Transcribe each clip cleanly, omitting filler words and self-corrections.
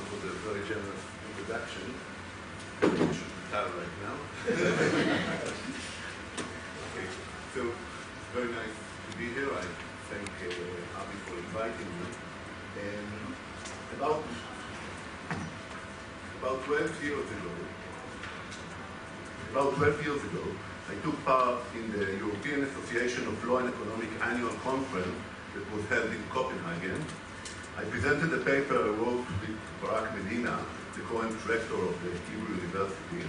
for the very generous introduction. I should retire right now. Okay, so it's very nice to be here. I thank Abiv for inviting me. About 12 years ago, I took part in the European Association of Law and Economic annual conference that was held in Copenhagen. I presented a paper I wrote with Barak Medina, the current rector of the Hebrew University,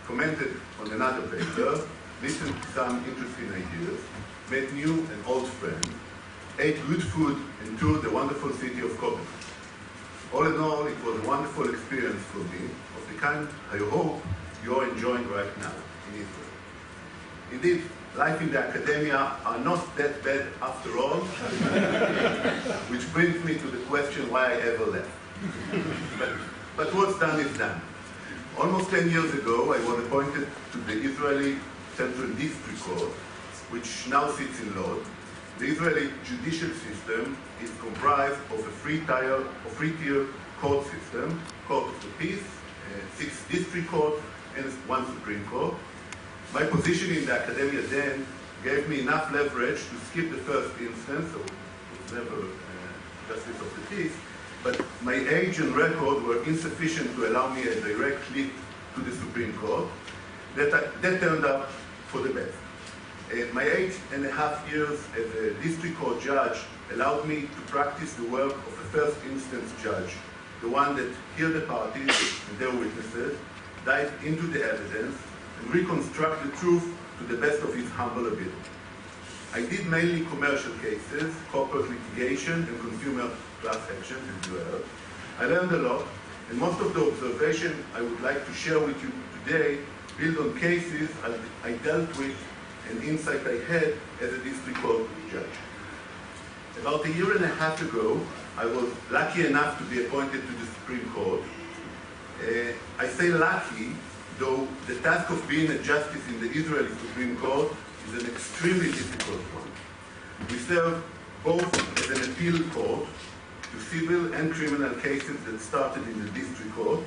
commented on another paper, listened to some interesting ideas, met new and old friends, ate good food, and toured the wonderful city of Copenhagen. All in all, it was a wonderful experience for me, of the kind I hope you're enjoying right now in Israel. Indeed, life in the academia are not that bad after all, which brings me to the question why I ever left. But what's done is done. Almost 10 years ago, I was appointed to the Israeli Central District Court, which now sits in Lod. The Israeli judicial system is comprised of a three-tier court system, Court of the Peace, 6 district courts, and 1 Supreme Court. My position in the academia then gave me enough leverage to skip the first instance, so it was never justice of the peace, but my age and record were insufficient to allow me a direct leap to the Supreme Court. That turned out for the best. My 8.5 years as a district court judge allowed me to practice the work of a first instance judge, the one that hears the parties and their witnesses, dives into the evidence, and reconstruct the truth to the best of his humble ability. I did mainly commercial cases, corporate litigation, and consumer class actions, as you heard. I learned a lot, and most of the observations I would like to share with you today build on cases I dealt with and insight I had as a district court judge. About 1.5 years ago, I was lucky enough to be appointed to the Supreme Court. I say lucky, though the task of being a justice in the Israeli Supreme Court is an extremely difficult one. We serve both as an appeal court to civil and criminal cases that started in the district court,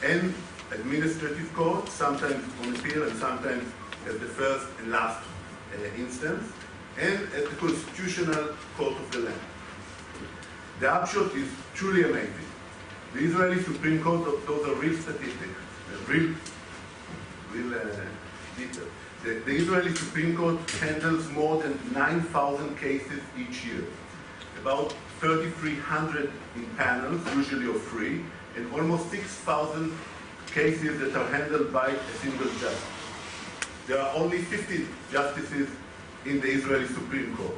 and administrative court, sometimes on appeal and sometimes as the first and last instance, and as the constitutional court of the land. The upshot is truly amazing. The Israeli Supreme Court, those are real statistics, real details. The Israeli Supreme Court handles more than 9,000 cases each year, about 3,300 in panels, usually of 3, and almost 6,000 cases that are handled by a single judge. There are only 50 justices in the Israeli Supreme Court.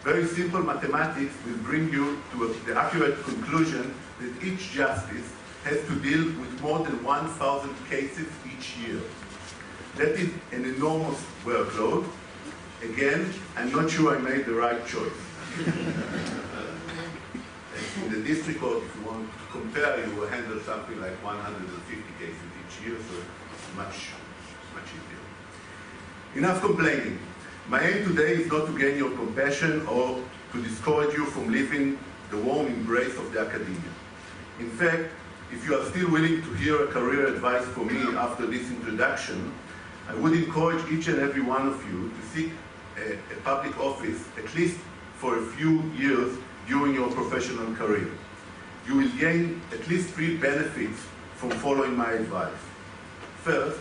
Very simple mathematics will bring you to the accurate conclusion that each justice has to deal with more than 1,000 cases each year. That is an enormous workload. Again, I'm not sure I made the right choice. In the district court, if you want to compare, you will handle something like 150 cases each year, so it's much easier. Enough complaining. My aim today is not to gain your compassion or to discourage you from leaving the warm embrace of the academia. In fact, if you are still willing to hear a career advice from me after this introduction, I would encourage each and every one of you to seek a public office at least for a few years during your professional career. You will gain at least 3 benefits from following my advice. First,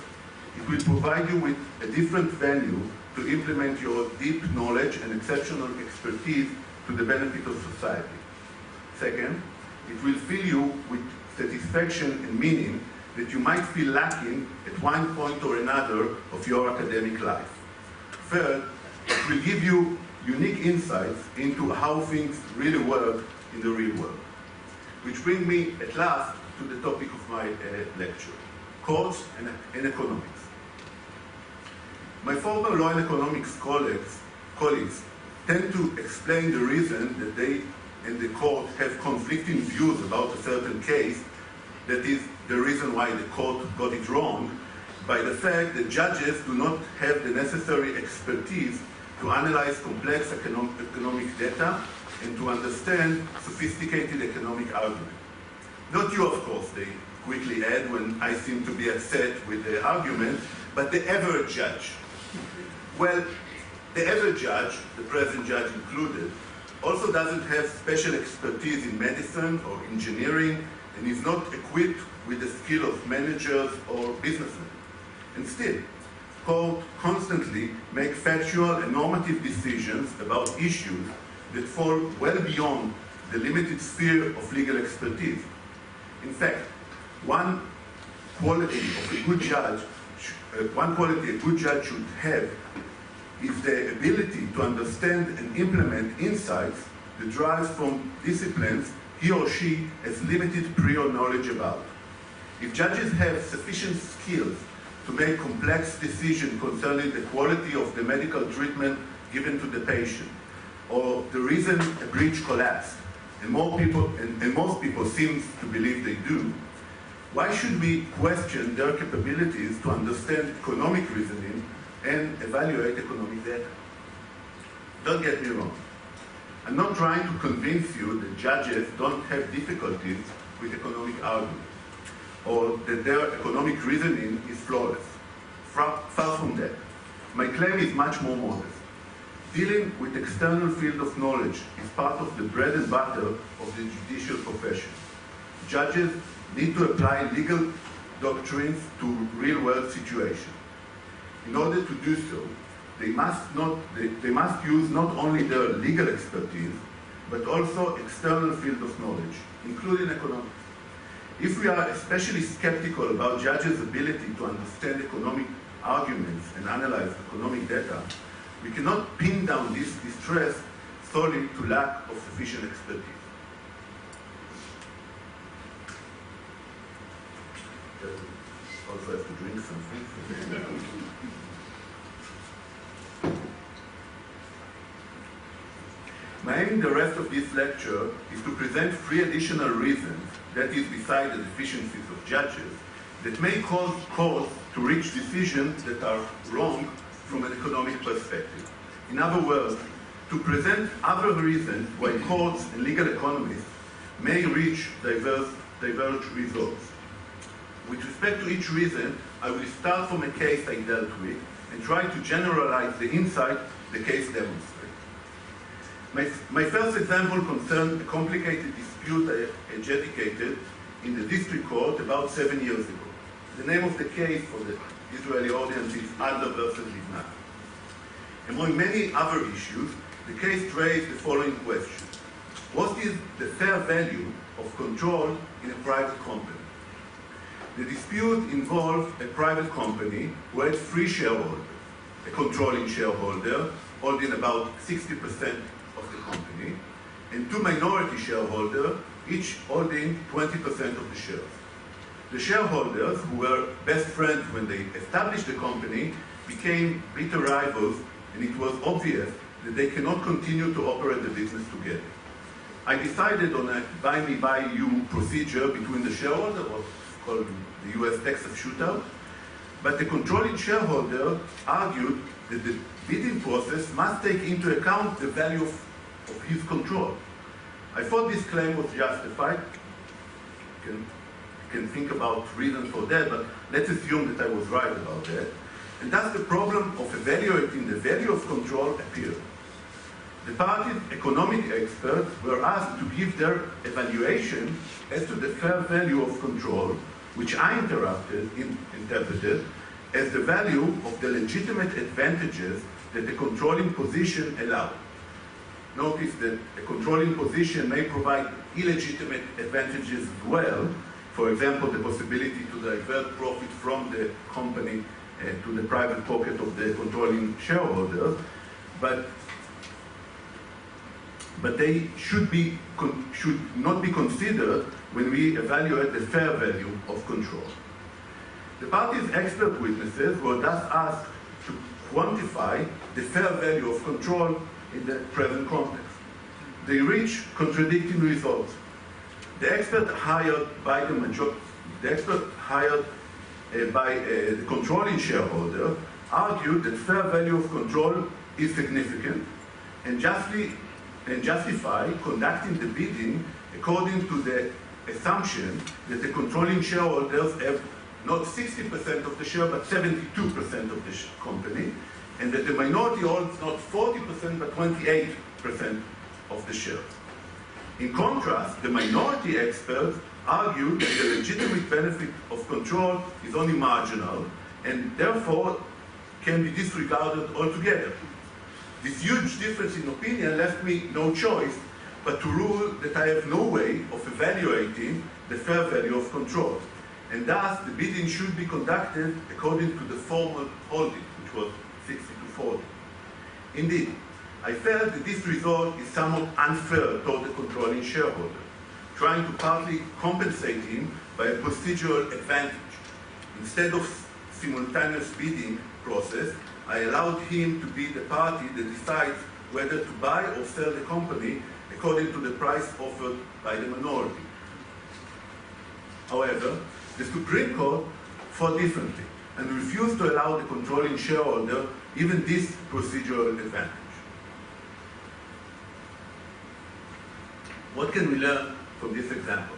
it will provide you with a different venue to implement your deep knowledge and exceptional expertise to the benefit of society. Second, it will fill you with satisfaction and meaning that you might feel lacking at one point or another of your academic life. Third, it will give you unique insights into how things really work in the real world. Which brings me at last to the topic of my lecture, courts and economics. My former law and economics colleagues tend to explain the reason that they and the court have conflicting views about a certain case, that is the reason why the court got it wrong, by the fact that judges do not have the necessary expertise to analyze complex economic data and to understand sophisticated economic arguments. Not you, of course, they quickly add when I seem to be upset with the argument, but the average judge. Well, the average judge, the present judge included, also doesn't have special expertise in medicine or engineering and is not equipped with the skill of managers or businessmen. And still, courts constantly make factual and normative decisions about issues that fall well beyond the limited sphere of legal expertise. In fact, one quality a good judge should have is the ability to understand and implement insights that derive from disciplines he or she has limited prior knowledge about. If judges have sufficient skills to make complex decisions concerning the quality of the medical treatment given to the patient, or the reason a breach collapsed, and most people seem to believe they do, why should we question their capabilities to understand economic reasoning and evaluate economic data? Don't get me wrong. I'm not trying to convince you that judges don't have difficulties with economic arguments, or that their economic reasoning is flawless. Far from that. My claim is much more modest. Dealing with external field of knowledge is part of the bread and butter of the judicial profession. Judges need to apply legal doctrines to real-world situations. In order to do so, they must use not only their legal expertise, but also external field of knowledge, including economics. If we are especially skeptical about judges' ability to understand economic arguments and analyze economic data, we cannot pin down this distress solely to lack of sufficient expertise. Also have to drink something. My aim in the rest of this lecture is to present 3 additional reasons, that is beside the deficiencies of judges, that may cause courts to reach decisions that are wrong from an economic perspective. In other words, to present other reasons why courts and legal economists may reach divergent results. With respect to each reason, I will start from a case I dealt with and try to generalize the insight the case demonstrates. My first example concerned a complicated dispute I adjudicated in the district court about 7 years ago. The name of the case for the Israeli audience is Adler versus Livnat. Among many other issues, the case raised the following question. What is the fair value of control in a private company? The dispute involved a private company who had 3 shareholders, a controlling shareholder holding about 60% of the company, and 2 minority shareholders, each holding 20% of the shares. The shareholders, who were best friends when they established the company, became bitter rivals, and it was obvious that they cannot continue to operate the business together. I decided on a buy-me-buy-you procedure between the shareholders, what's called the US Texas shootout, but the controlling shareholder argued that the bidding process must take into account the value of his control. I thought this claim was justified. You can think about reasons for that, but let's assume that I was right about that. And thus the problem of evaluating the value of control appeared. The party's economic experts were asked to give their evaluation as to the fair value of control, which I interpreted as the value of the legitimate advantages that the controlling position allowed. Notice that a controlling position may provide illegitimate advantages as well. For example, the possibility to divert profit from the company to the private pocket of the controlling shareholders, but they should not be considered when we evaluate the fair value of control. The party's expert witnesses were thus asked to quantify the fair value of control in the present context. They reached contradicting results. The expert hired by the controlling shareholder argued that fair value of control is significant and justify conducting the bidding according to the assumption that the controlling shareholders have not 60% of the share, but 72% of the company, and that the minority holds not 40%, but 28% of the shares. In contrast, the minority experts argue that the legitimate benefit of control is only marginal, and therefore can be disregarded altogether. This huge difference in opinion left me no choice but to rule that I have no way of evaluating the fair value of control, and thus the bidding should be conducted according to the formal holding, which was 60-40. Indeed, I felt that this result is somewhat unfair toward the controlling shareholder, trying to partly compensate him by a procedural advantage. Instead of simultaneous bidding process, I allowed him to be the party that decides whether to buy or sell the company according to the price offered by the minority. However, the Supreme Court thought differently and refused to allow the controlling shareholder even this procedural advantage. What can we learn from this example?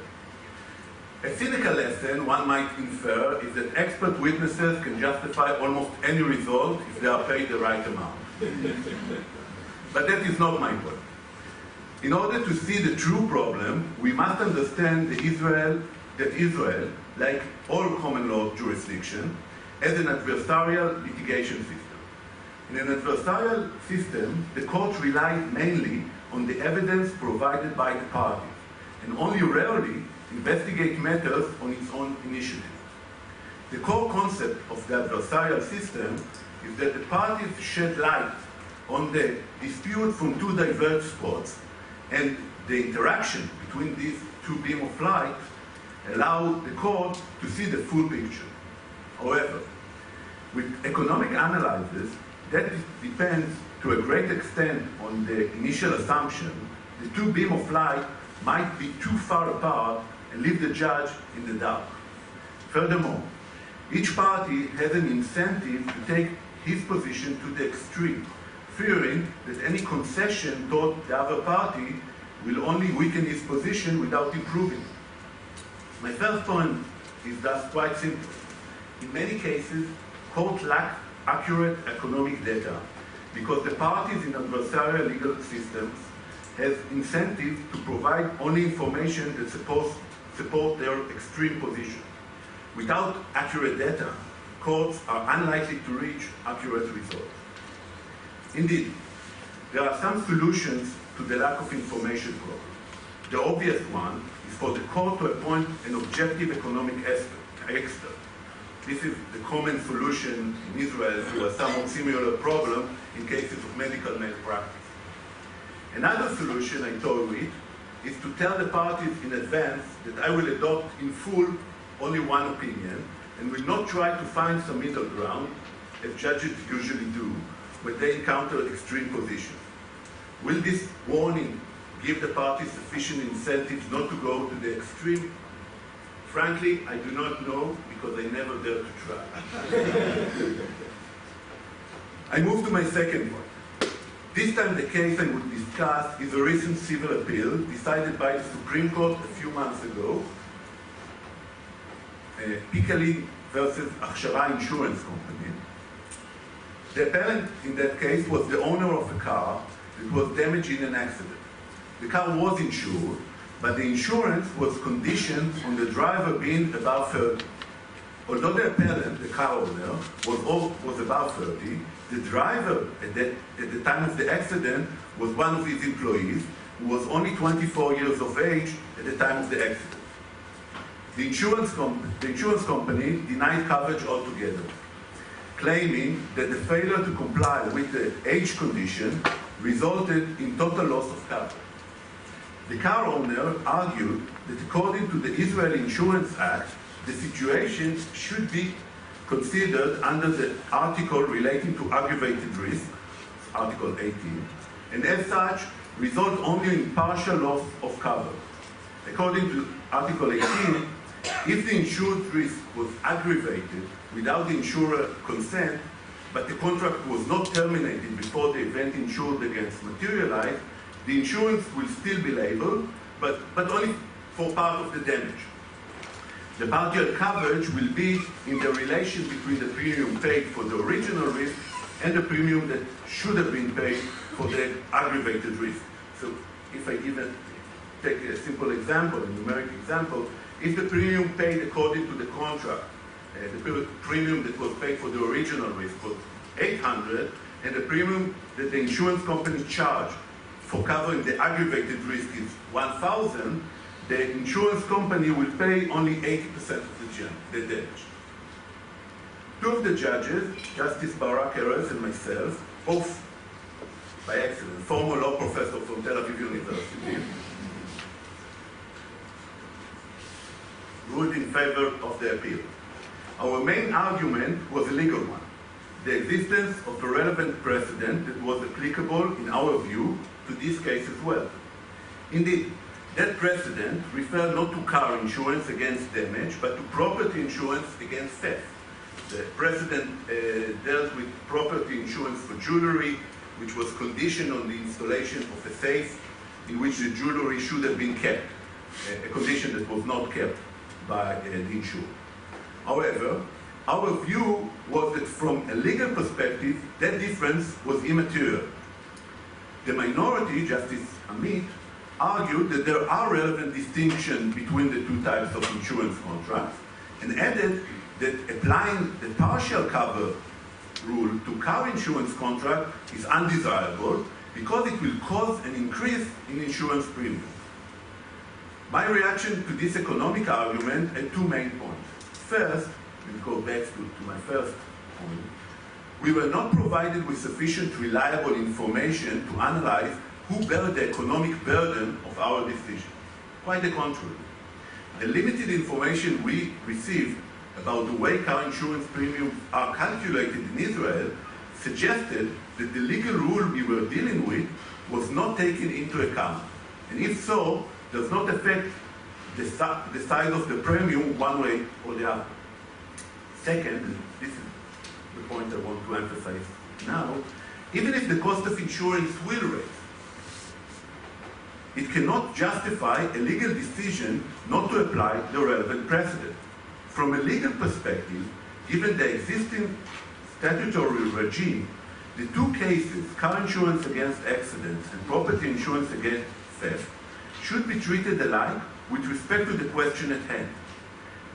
A cynical lesson one might infer is that expert witnesses can justify almost any result if they are paid the right amount. But that is not my point. In order to see the true problem, we must understand that Israel, like all common law jurisdiction, has an adversarial litigation system. In an adversarial system, the court relies mainly on the evidence provided by the parties, and only rarely investigate matters on its own initiative. The core concept of the adversarial system is that the parties shed light on the dispute from two divergent spots, and the interaction between these two beams of light allow the court to see the full picture. However, with economic analysis, that depends to a great extent on the initial assumption. The two beams of light might be too far apart and leave the judge in the dark. Furthermore, each party has an incentive to take his position to the extreme, fearing that any concession toward the other party will only weaken his position without improving it. My first point is thus quite simple. In many cases, courts lack accurate economic data because the parties in adversarial legal systems have incentive to provide only information that support their extreme position. Without accurate data, courts are unlikely to reach accurate results. Indeed, there are some solutions to the lack of information problem. The obvious one is for the court to appoint an objective economic expert. This is the common solution in Israel to a somewhat similar problem in cases of medical malpractice. Another solution I told with is to tell the parties in advance that I will adopt in full only one opinion and will not try to find some middle ground, as judges usually do, when they encounter extreme positions. Will this warning give the parties sufficient incentives not to go to the extreme? Frankly, I do not know because I never dared to try. I move to my second point. This time the case I would discuss is a recent civil appeal decided by the Supreme Court a few months ago, Pikali versus Achshara Insurance Company. The appellant in that case was the owner of a car that was damaged in an accident. The car was insured, but the insurance was conditioned on the driver being above 30. Although the appellant, the car owner, was above 30, the driver at the time of the accident was one of his employees who was only 24 years of age at the time of the accident. The insurance company denied coverage altogether, claiming that the failure to comply with the age condition resulted in total loss of coverage. The car owner argued that according to the Israeli Insurance Act, the situation should be considered under the article relating to aggravated risk, Article 18, and as such, result only in partial loss of cover. According to Article 18, if the insured risk was aggravated without the insurer consent, but the contract was not terminated before the event insured against materialized, the insurance will still be liable, but only for part of the damage. The partial coverage will be in the relation between the premium paid for the original risk and the premium that should have been paid for the aggravated risk. So if I take a simple example, a numeric example, if the premium paid according to the contract, the premium that was paid for the original risk was 800, and the premium that the insurance company charged for covering the aggravated risk is 1,000, the insurance company will pay only 80% of the damage. Two of the judges, Justice Barak Erez and myself, both by accident, former law professor from Tel Aviv University, ruled in favor of the appeal. Our main argument was a legal one, the existence of a relevant precedent that was applicable, in our view, to this case as well. Indeed, that precedent referred not to car insurance against damage, but to property insurance against theft. The precedent dealt with property insurance for jewelry, which was conditioned on the installation of a safe in which the jewelry should have been kept, a condition that was not kept by the insured. However, our view was that from a legal perspective, that difference was immaterial. The minority, Justice Amit, argued that there are relevant distinctions between the two types of insurance contracts and added that applying the partial cover rule to car insurance contract is undesirable because it will cause an increase in insurance premiums. My reaction to this economic argument had two main points. First, we go back to my first point, we were not provided with sufficient reliable information to analyze who bear the economic burden of our decision. Quite the contrary. The limited information we received about the way car insurance premiums are calculated in Israel suggested that the legal rule we were dealing with was not taken into account, and if so, does not affect the size of the premium one way or the other. Second, this is the point I want to emphasize now, even if the cost of insurance will rise, it cannot justify a legal decision not to apply the relevant precedent. From a legal perspective, given the existing statutory regime, the two cases, car insurance against accidents and property insurance against theft, should be treated alike with respect to the question at hand.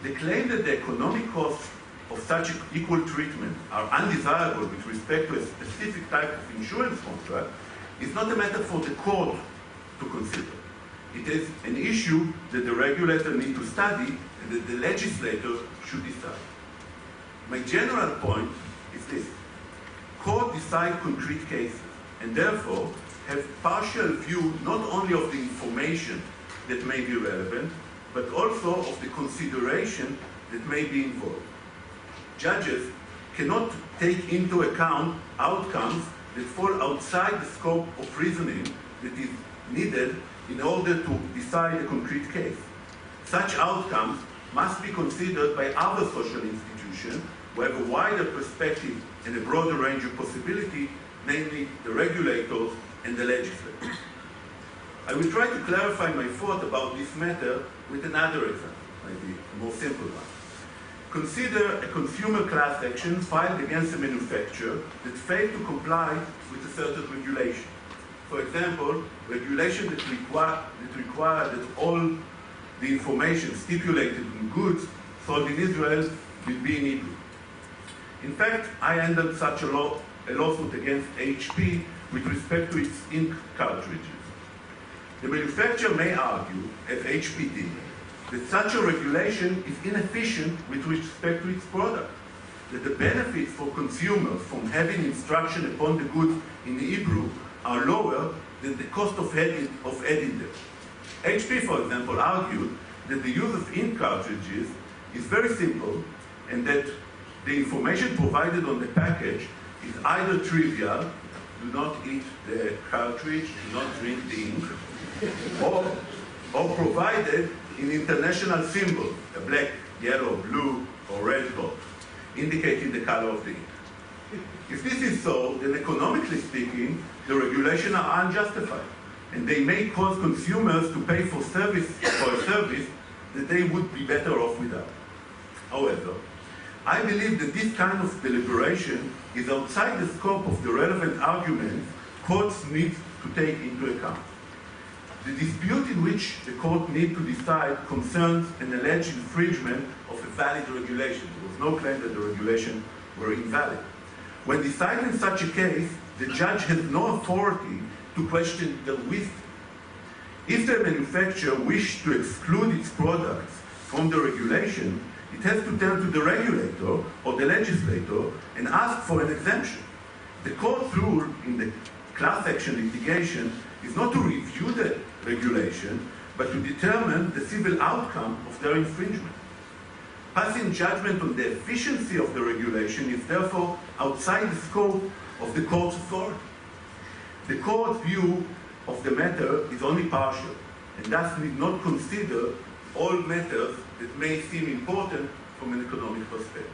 The claim that the economic costs of such equal treatment are undesirable with respect to a specific type of insurance contract is not a matter for the court to consider. It is an issue that the regulator needs to study and that the legislator should decide. My general point is this. Courts decide concrete cases and therefore have partial view not only of the information that may be relevant, but also of the consideration that may be involved. Judges cannot take into account outcomes that fall outside the scope of reasoning that is needed in order to decide a concrete case. Such outcomes must be considered by other social institutions who have a wider perspective and a broader range of possibility, namely the regulators and the legislators. I will try to clarify my thought about this matter with another example, maybe a more simple one. Consider a consumer class action filed against a manufacturer that failed to comply with a certain regulation. For example, regulation that require that all the information stipulated in goods sold in Israel will be in Hebrew. In fact, I ended such a lawsuit against HP with respect to its ink cartridges. The manufacturer may argue, as HP did, that such a regulation is inefficient with respect to its product, that the benefits for consumers from having instruction upon the goods in Hebrew are lower than the cost of adding them. HP, for example, argued that the use of ink cartridges is very simple and that the information provided on the package is either trivial, do not eat the cartridge, do not drink the ink, or provided in international symbols, a black, yellow, blue, or red dot, indicating the color of the ink. If this is so, then economically speaking, the regulations are unjustified, and they may cause consumers to pay for a service that they would be better off without. However, I believe that this kind of deliberation is outside the scope of the relevant arguments courts need to take into account. The dispute in which the court need to decide concerns an alleged infringement of a valid regulation. There was no claim that the regulation were invalid. When deciding such a case, the judge has no authority to question the wisdom. If the manufacturer wished to exclude its products from the regulation, it has to turn to the regulator or the legislator and ask for an exemption. The court's rule in the class action litigation is not to review the regulation, but to determine the civil outcome of their infringement. Passing judgment on the efficiency of the regulation is therefore outside the scope of the court's authority. The court's view of the matter is only partial, and thus need not consider all matters that may seem important from an economic perspective.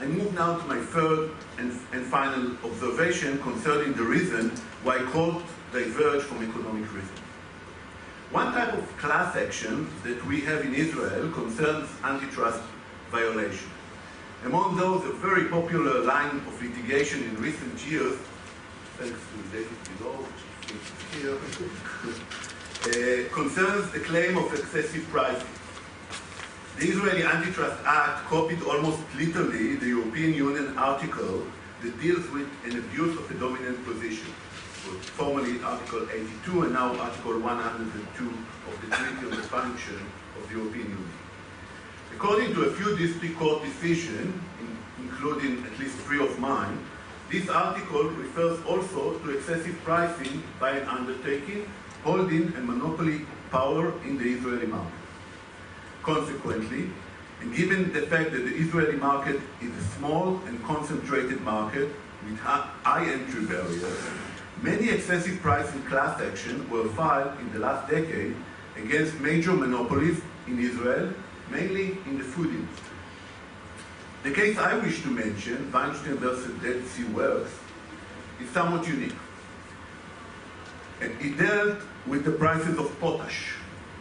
I move now to my third and final observation concerning the reason why courts diverge from economic reasons. One type of class action that we have in Israel concerns antitrust violation. Among those, a very popular line of litigation in recent years, thanks to David below, which is here, concerns the claim of excessive pricing. The Israeli Antitrust Act copied almost literally the European Union article that deals with an abuse of a dominant position, formerly Article 82 and now Article 102 of the Treaty on the Function of the European Union. According to a few district court decisions, including at least 3 of mine, this article refers also to excessive pricing by an undertaking holding a monopoly power in the Israeli market. Consequently, and given the fact that the Israeli market is a small and concentrated market with high entry barriers, many excessive pricing class actions were filed in the last decade against major monopolies in Israel, mainly in the food industry. The case I wish to mention, Weinstein versus Dead Sea Works, is somewhat unique. And it dealt with the prices of potash.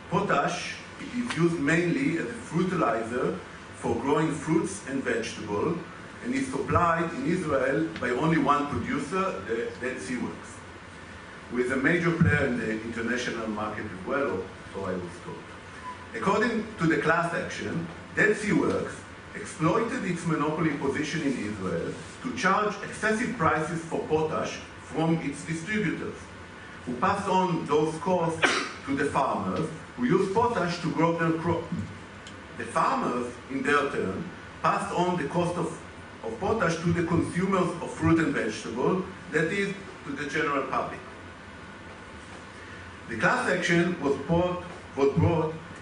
Potash is used mainly as a fertilizer for growing fruits and vegetables, and is supplied in Israel by only one producer, the Dead Sea Works, who is a major player in the international market as well, or so I was told. According to the class action, Dead Sea Works exploited its monopoly position in Israel to charge excessive prices for potash from its distributors, who passed on those costs to the farmers who use potash to grow their crop. The farmers, in their turn, passed on the cost of potash to the consumers of fruit and vegetables, that is, to the general public. The class action was brought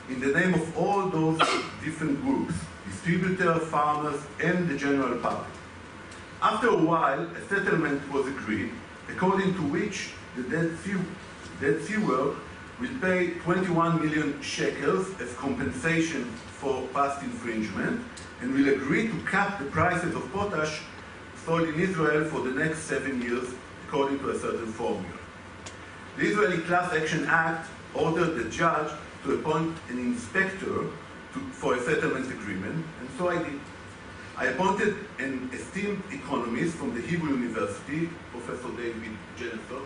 in the name of all those different groups, distributors, farmers, and the general public. After a while, a settlement was agreed, according to which the Dead Sea Works will pay 21 million shekels as compensation for past infringement, and will agree to cap the prices of potash sold in Israel for the next 7 years, according to a certain formula. The Israeli Class Action Act ordered the judge to appoint an inspector for a settlement agreement, and so I did. I appointed an esteemed economist from the Hebrew University, Professor David Jennifer.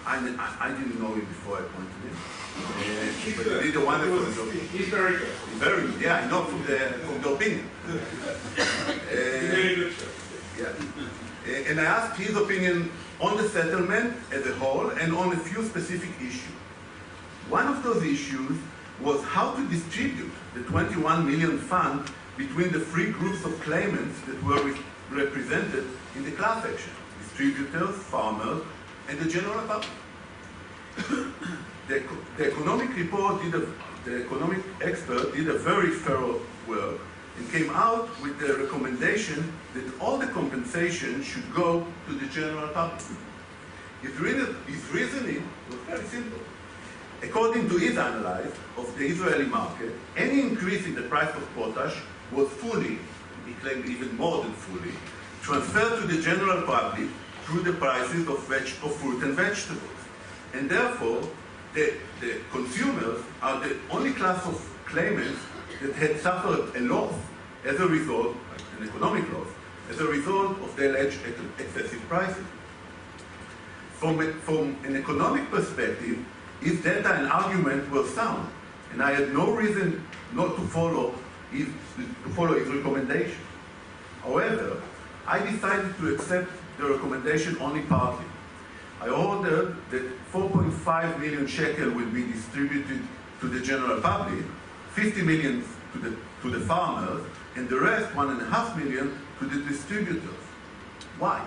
I didn't know him before I appointed him. But he did a wonderful job. He's very good. Very good, yeah, I know from the opinion. Very good. Yeah. And I asked his opinion on the settlement as a whole and on a few specific issues. One of those issues was how to distribute the 21 million fund between the 3 groups of claimants that were represented in the class action: distributors, farmers, and the general public. The economic report the economic expert did a very thorough work and came out with the recommendation that all the compensation should go to the general public. His reasoning was very simple. According to his analysis of the Israeli market, any increase in the price of potash was fully, he claimed even more than fully, transferred to the general public through the prices of fruit and vegetables. And therefore, the consumers are the only class of claimants that had suffered a loss as a result, an economic loss, as a result of the alleged excessive prices. From an economic perspective, his data and argument were sound, and I had no reason not to follow his recommendation. However, I decided to accept the recommendation only partly. I ordered that 4.5 million shekel will be distributed to the general public, 50 million to the farmers, and the rest, 1.5 million, to the distributors. Why?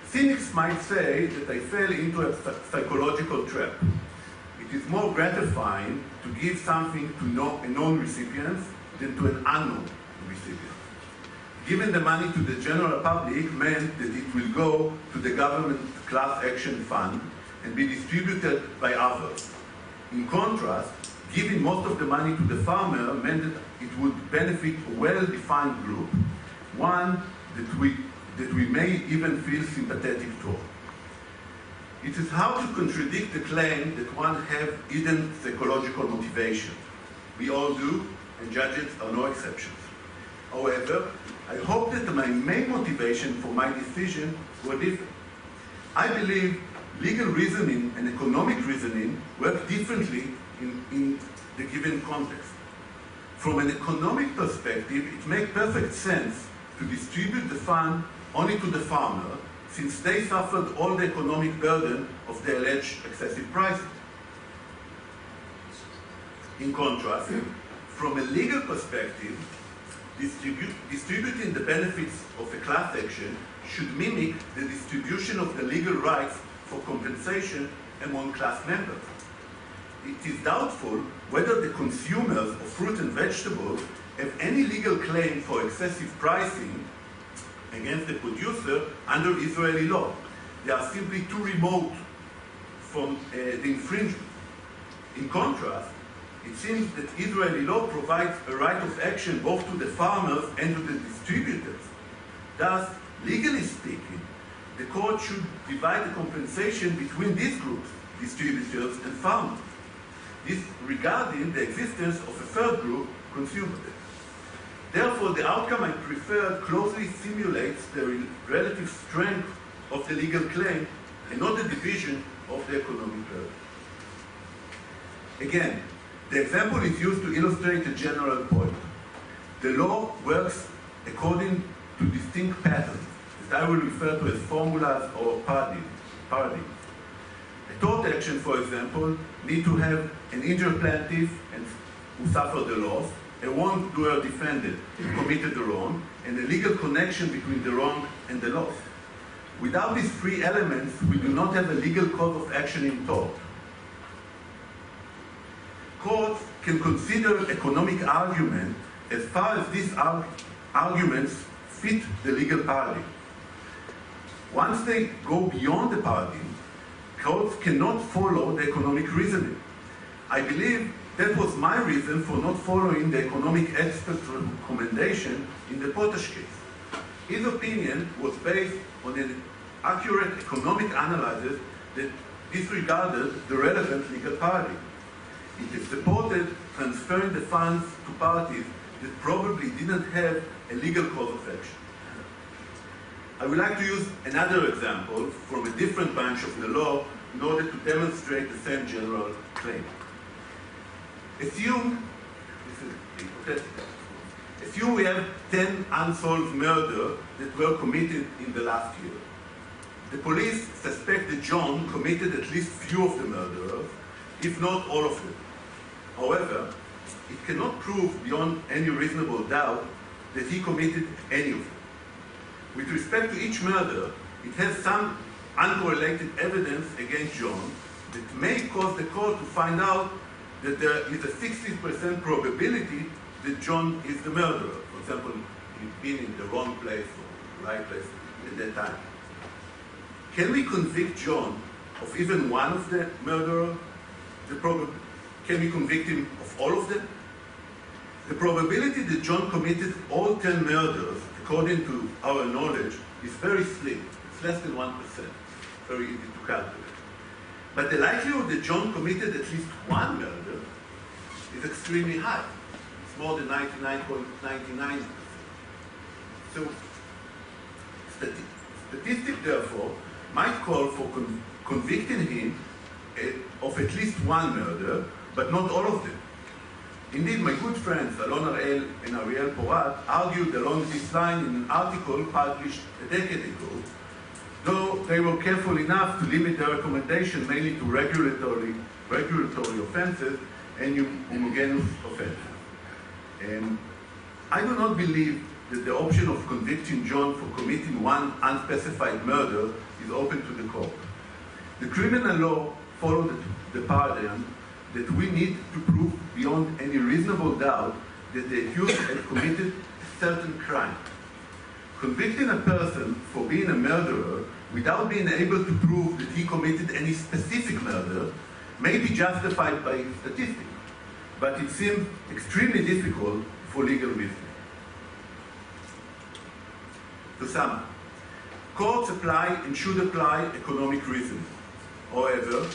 Cynics might say that I fell into a psychological trap. It is more gratifying to give something to a known recipient than to an unknown recipient. Giving the money to the general public meant that it will go to the government class action fund and be distributed by others. In contrast, giving most of the money to the farmer meant that it would benefit a well-defined group, one that we may even feel sympathetic to. It is hard to contradict the claim that one has hidden psychological motivation. We all do, and judges are no exceptions. However, I hope that my main motivation for my decision were different. I believe legal reasoning and economic reasoning work differently in the given context. From an economic perspective, it makes perfect sense to distribute the fund only to the farmer, since they suffered all the economic burden of the alleged excessive prices. In contrast, from a legal perspective, distributing the benefits of a class action should mimic the distribution of the legal rights for compensation among class members. It is doubtful whether the consumers of fruit and vegetables have any legal claim for excessive pricing against the producer under Israeli law. They are simply too remote from the infringement. In contrast, it seems that Israeli law provides a right of action both to the farmers and to the distributors. Thus, legally speaking, the court should divide the compensation between these groups, distributors and farmers, disregarding the existence of a third group, consumers. Therefore, the outcome I prefer closely simulates the relative strength of the legal claim and not the division of the economic burden. Again, the example is used to illustrate a general point. The law works according to distinct patterns, that I will refer to as formulas or paradigms. A tort action, for example, needs to have an injured plaintiff who suffered the loss, a wrongdoer defendant who committed the wrong, and a legal connection between the wrong and the loss. Without these three elements, we do not have a legal cause of action in tort. Courts can consider economic argument as far as these arguments fit the legal paradigm. Once they go beyond the paradigm, courts cannot follow the economic reasoning. I believe that was my reason for not following the economic expert's recommendation in the Potash case. His opinion was based on an accurate economic analysis that disregarded the relevant legal paradigm. It is supported transferring the funds to parties that probably didn't have a legal cause of action. I would like to use another example from a different branch of the law in order to demonstrate the same general claim. Assume we have 10 unsolved murders that were committed in the last year. The police suspect that John committed at least few of the murderers, if not all of them. However, it cannot prove beyond any reasonable doubt that he committed any of them. With respect to each murder, it has some uncorrelated evidence against John that may cause the court to find out that there is a 60% probability that John is the murderer. For example, he'd been in the wrong place or the right place at that time. Can we convict John of even one of the murderers? Can we convict him of all of them? The probability that John committed all 10 murders, according to our knowledge, is very slim. It's less than 1%. Very easy to calculate. But the likelihood that John committed at least one murder is extremely high. It's more than 99.99%. So, statistics, therefore, might call for convicting him of at least one murder, but not all of them. Indeed, my good friends Alon Ariel and Ariel Porat argued along this line in an article published a decade ago, though they were careful enough to limit their recommendation mainly to regulatory offenses and homogeneous offenses. I do not believe that the option of convicting John for committing one unspecified murder is open to the court. The criminal law followed the paradigm that we need to prove beyond any reasonable doubt that the accused had committed a certain crime. Convicting a person for being a murderer without being able to prove that he committed any specific murder may be justified by statistics, but it seems extremely difficult for legal reasons. To sum up, courts apply and should apply economic reasoning. However,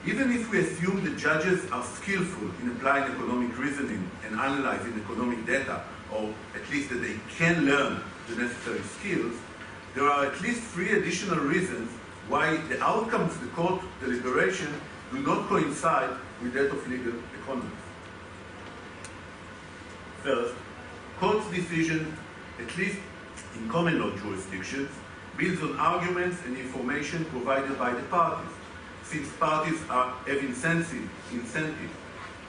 even if we assume that judges are skillful in applying economic reasoning and analyzing economic data, or at least that they can learn the necessary skills, there are at least 3 additional reasons why the outcomes of the court deliberation do not coincide with that of legal economists. First, court's decision, at least in common law jurisdictions, builds on arguments and information provided by the parties, since parties have incentive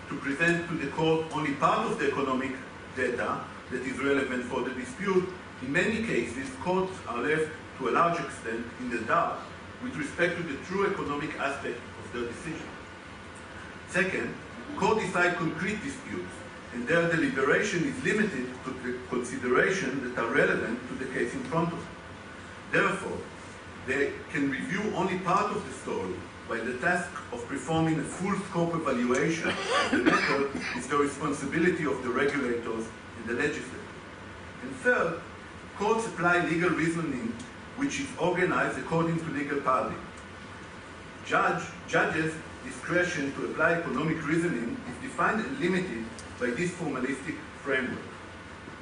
to present to the court only part of the economic data that is relevant for the dispute. In many cases, courts are left to a large extent in the dark with respect to the true economic aspect of their decision. Second, courts decide concrete disputes, and their deliberation is limited to the considerations that are relevant to the case in front of them. Therefore, they can review only part of the story, while the task of performing a full scope evaluation of the matter is the responsibility of the regulators and the legislature. And third, courts apply legal reasoning which is organized according to legal paradigm. Judges' discretion to apply economic reasoning is defined and limited by this formalistic framework.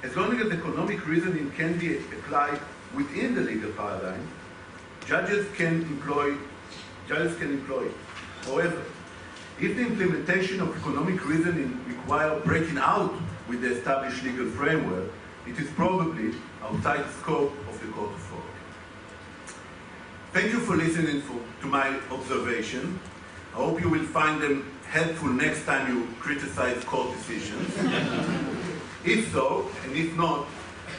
As long as economic reasoning can be applied within the legal paradigm, judges can employ it. However, if the implementation of economic reasoning requires breaking out with the established legal framework, it is probably outside the scope of the court authority. Thank you for listening to my observation. I hope you will find them helpful next time you criticize court decisions. If so, and if not,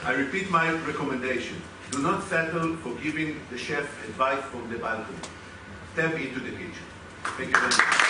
I repeat my recommendation. Do not settle for giving the chef advice from the balcony. Step into the kitchen. Thank you very much.